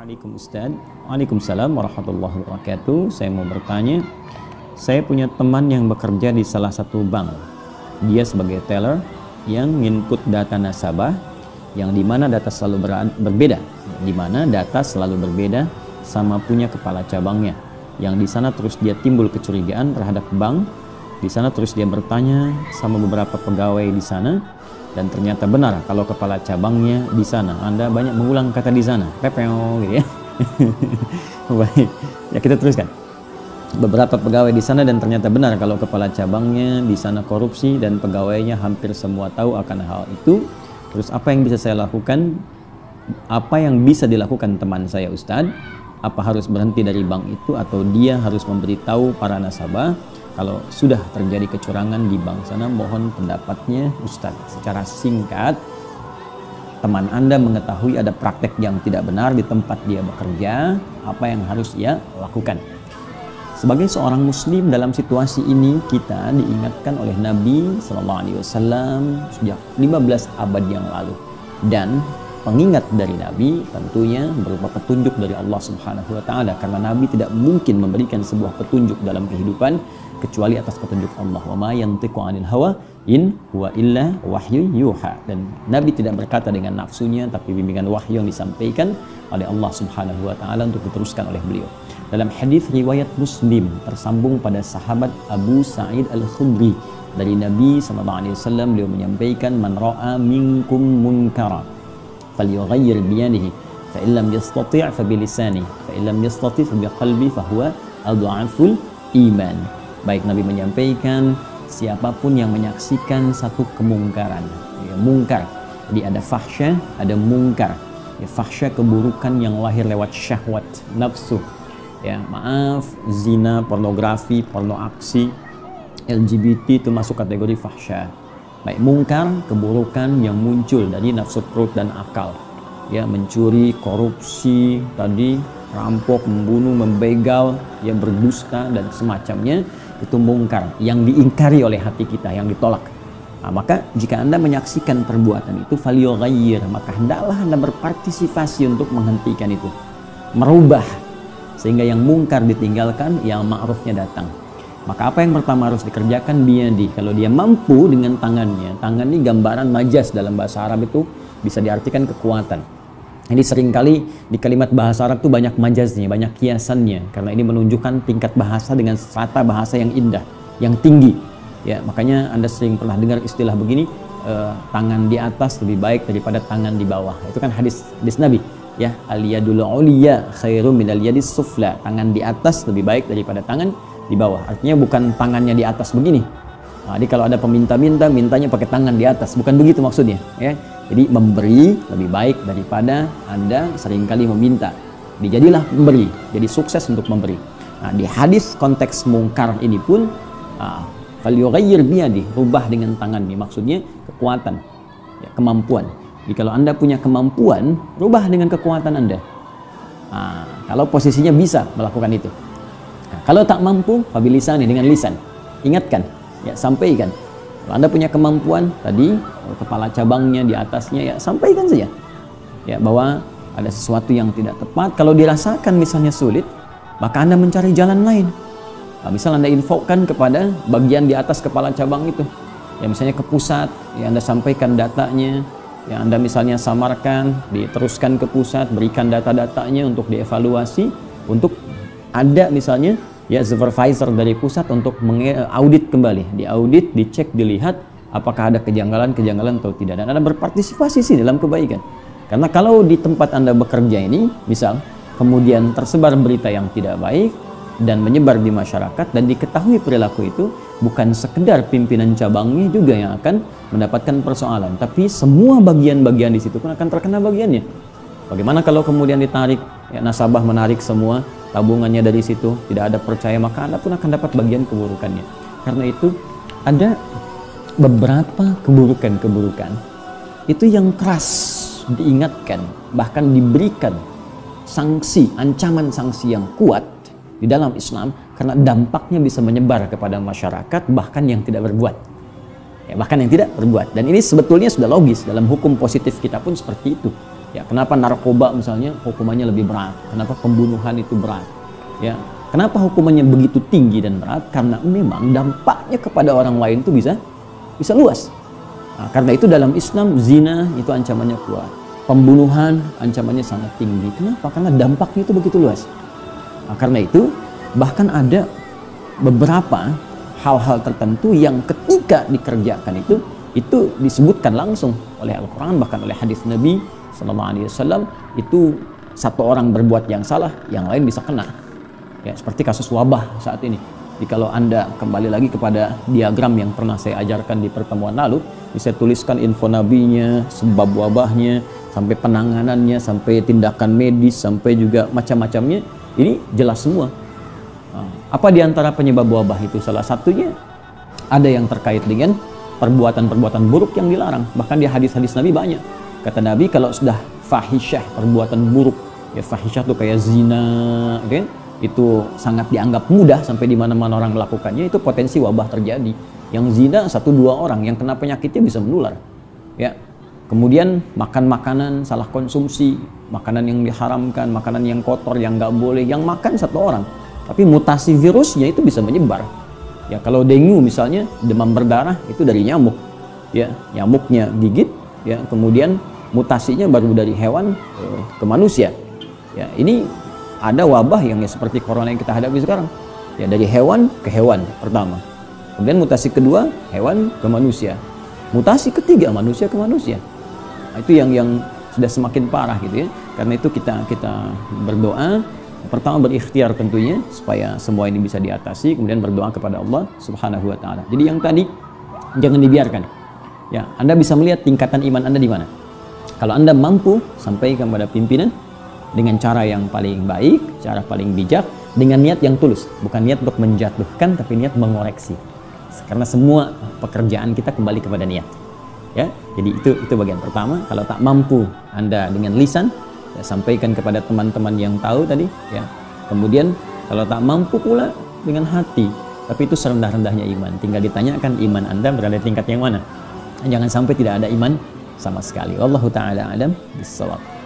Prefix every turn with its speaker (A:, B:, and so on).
A: Assalamualaikum Ustaz. Waalaikumsalam warahmatullahi wabarakatuh. Saya mau bertanya, saya punya teman yang bekerja di salah satu bank. Dia sebagai teller yang input data nasabah, yang dimana data selalu berbeda, dimana data selalu berbeda sama punya kepala cabangnya. Yang di sana terus dia timbul kecurigaan terhadap bank. Di sana terus dia bertanya sama beberapa pegawai di sana. Dan ternyata benar kalau kepala cabangnya di sana. Anda banyak mengulang kata di sana, pepeo gitu ya. Baik, ya kita teruskan. Beberapa pegawai di sana dan ternyata benar kalau kepala cabangnya di sana korupsi dan pegawainya hampir semua tahu akan hal itu. Terus apa yang bisa saya lakukan? Apa yang bisa dilakukan teman saya Ustadz? Apa harus berhenti dari bank itu atau dia harus memberitahu para nasabah? Kalau sudah terjadi kecurangan di bank sana, mohon pendapatnya Ustadz. Secara singkat, teman Anda mengetahui ada praktek yang tidak benar di tempat dia bekerja, apa yang harus ia lakukan? Sebagai seorang muslim dalam situasi ini, kita diingatkan oleh Nabi SAW sejak 15 abad yang lalu. Dan pengingat dari Nabi tentunya berupa petunjuk dari Allah Subhanahu wa Ta'ala, karena Nabi tidak mungkin memberikan sebuah petunjuk dalam kehidupan kecuali atas petunjuk Allah. Wa ma yantiqu 'anil hawa in huwa illa wahyu yuha. Dan Nabi tidak berkata dengan nafsunya, tapi bimbingan wahyu yang disampaikan oleh Allah Subhanahu wa Ta'ala untuk diteruskan oleh beliau. Dalam hadis riwayat Muslim tersambung pada sahabat Abu Sa'id Al-Khudri dari Nabi SAW, beliau menyampaikan, man ra'a minkum munkara falyughayyir biyadihi fa illam yastati' fa bilisanihi fa illam yastati' fa biqalbi fa huwa adhaful iman. Baik, Nabi menyampaikan siapapun yang menyaksikan satu kemungkaran, ya, mungkar. Jadi ada fahsya, ada mungkar. Ya, fahsya keburukan yang lahir lewat syahwat nafsu. Ya, maaf, zina, pornografi, porno aksi, LGBT itu masuk kategori fahsya. Baik, mungkar keburukan yang muncul dari nafsu perut dan akal. Ya, mencuri, korupsi, tadi rampok, membunuh, membegal, ya, berdusta dan semacamnya. Itu mungkar yang diingkari oleh hati kita, yang ditolak. Nah, maka jika Anda menyaksikan perbuatan itu, falyughayyir, maka hendaklah Anda berpartisipasi untuk menghentikan itu, merubah, sehingga yang mungkar ditinggalkan, yang ma'rufnya datang. Maka apa yang pertama harus dikerjakan? Biyadi. Kalau dia mampu dengan tangannya. Tangan ini gambaran majas dalam bahasa Arab itu bisa diartikan kekuatan. Jadi seringkali di kalimat bahasa Arab itu banyak majaznya, banyak kiasannya, karena ini menunjukkan tingkat bahasa dengan strata bahasa yang indah, yang tinggi. Ya, makanya Anda sering pernah dengar istilah begini, tangan di atas lebih baik daripada tangan di bawah. Itu kan hadis Nabi. Ya, al-yadul ulya khairum minal yadis sufla. Tangan di atas lebih baik daripada tangan di bawah. Artinya bukan tangannya di atas begini. Nah, jadi kalau ada peminta-minta, mintanya pakai tangan di atas, bukan begitu maksudnya, ya. Jadi memberi lebih baik daripada Anda seringkali meminta. Dijadilah memberi, jadi sukses untuk memberi. Nah, di hadis konteks mungkar ini pun, falyughayyir biyadi, rubah dengan tangan ini, maksudnya kekuatan, ya, kemampuan. Jadi kalau Anda punya kemampuan, rubah dengan kekuatan Anda. Nah, kalau posisinya bisa melakukan itu. Nah, kalau tak mampu, fabilisani, dengan lisan. Ingatkan, ya, sampaikan. Kalau Anda punya kemampuan tadi, kepala cabangnya di atasnya, ya sampaikan saja, ya, bahwa ada sesuatu yang tidak tepat. Kalau dirasakan misalnya sulit, maka Anda mencari jalan lain. Nah, misal Anda infokan kepada bagian di atas kepala cabang itu, ya, misalnya ke pusat, ya, Anda sampaikan datanya, ya, Anda misalnya samarkan, diteruskan ke pusat, berikan data-datanya untuk dievaluasi, untuk ada misalnya, ya, supervisor dari pusat untuk mengaudit kembali, diaudit, dicek, dilihat apakah ada kejanggalan-kejanggalan atau tidak, dan Anda berpartisipasi sih dalam kebaikan. Karena kalau di tempat Anda bekerja ini, misal kemudian tersebar berita yang tidak baik dan menyebar di masyarakat dan diketahui perilaku itu, bukan sekedar pimpinan cabangnya juga yang akan mendapatkan persoalan, tapi semua bagian-bagian di situ pun akan terkena bagiannya. Bagaimana kalau kemudian ditarik, ya, nasabah menarik semua tabungannya dari situ, tidak ada percaya, maka Anda pun akan dapat bagian keburukannya. Karena itu ada beberapa keburukan-keburukan itu yang keras diingatkan, bahkan diberikan sanksi, ancaman sanksi yang kuat di dalam Islam, karena dampaknya bisa menyebar kepada masyarakat, bahkan yang tidak berbuat. Ya, bahkan yang tidak berbuat. Dan ini sebetulnya sudah logis, dalam hukum positif kita pun seperti itu. Ya, kenapa narkoba misalnya hukumannya lebih berat? Kenapa pembunuhan itu berat? Ya, kenapa hukumannya begitu tinggi dan berat? Karena memang dampaknya kepada orang lain itu bisa luas. Nah, karena itu dalam Islam zina itu ancamannya kuat. Pembunuhan ancamannya sangat tinggi. Kenapa? Karena dampaknya itu begitu luas. Nah, karena itu bahkan ada beberapa hal-hal tertentu yang ketika dikerjakan itu disebutkan langsung oleh Al-Quran, bahkan oleh hadis Nabi Sallallahu Alaihi Wasallam, itu satu orang berbuat yang salah, yang lain bisa kena. Ya, seperti kasus wabah saat ini. Jadi kalau Anda kembali lagi kepada diagram yang pernah saya ajarkan di pertemuan lalu, bisa tuliskan info nabinya, sebab wabahnya, sampai penanganannya, sampai tindakan medis, sampai juga macam-macamnya. Ini jelas semua. Apa di antara penyebab wabah itu? Salah satunya ada yang terkait dengan perbuatan-perbuatan buruk yang dilarang. Bahkan di hadis-hadis Nabi banyak. Kata Nabi, kalau sudah fahisyah, perbuatan buruk, ya fahisyah itu kayak zina, kan? Itu sangat dianggap mudah sampai di mana-mana orang melakukannya, itu potensi wabah terjadi. Yang zina 1-2 orang, yang kena penyakitnya bisa menular. Ya. Kemudian makan makanan salah konsumsi, makanan yang diharamkan, makanan yang kotor, yang nggak boleh, yang makan 1 orang, tapi mutasi virusnya itu bisa menyebar. Ya, kalau dengue misalnya, demam berdarah itu dari nyamuk. Ya, nyamuknya gigit, ya, kemudian mutasinya baru dari hewan ke manusia. Ya, ini ada wabah yang seperti corona yang kita hadapi sekarang. Ya, dari hewan ke hewan pertama. Kemudian mutasi kedua, hewan ke manusia. Mutasi ketiga, manusia ke manusia. Nah, itu yang sudah semakin parah gitu ya. Karena itu kita berdoa. Pertama berikhtiar tentunya supaya semua ini bisa diatasi, kemudian berdoa kepada Allah Subhanahu wa taala. Jadi yang tadi jangan dibiarkan. Ya, Anda bisa melihat tingkatan iman Anda di mana. Kalau Anda mampu sampaikan kepada pimpinan dengan cara yang paling baik, cara paling bijak, dengan niat yang tulus, bukan niat untuk menjatuhkan, tapi niat mengoreksi. Karena semua pekerjaan kita kembali kepada niat. Ya, jadi itu bagian pertama. Kalau tak mampu Anda dengan lisan, ya, sampaikan kepada teman-teman yang tahu tadi. Ya, kemudian kalau tak mampu pula dengan hati, tapi itu serendah-rendahnya iman. Tinggal ditanyakan iman Anda berada di tingkat yang mana. Jangan sampai tidak ada iman sama sekali. Wallahu ta'ala alam bissawab.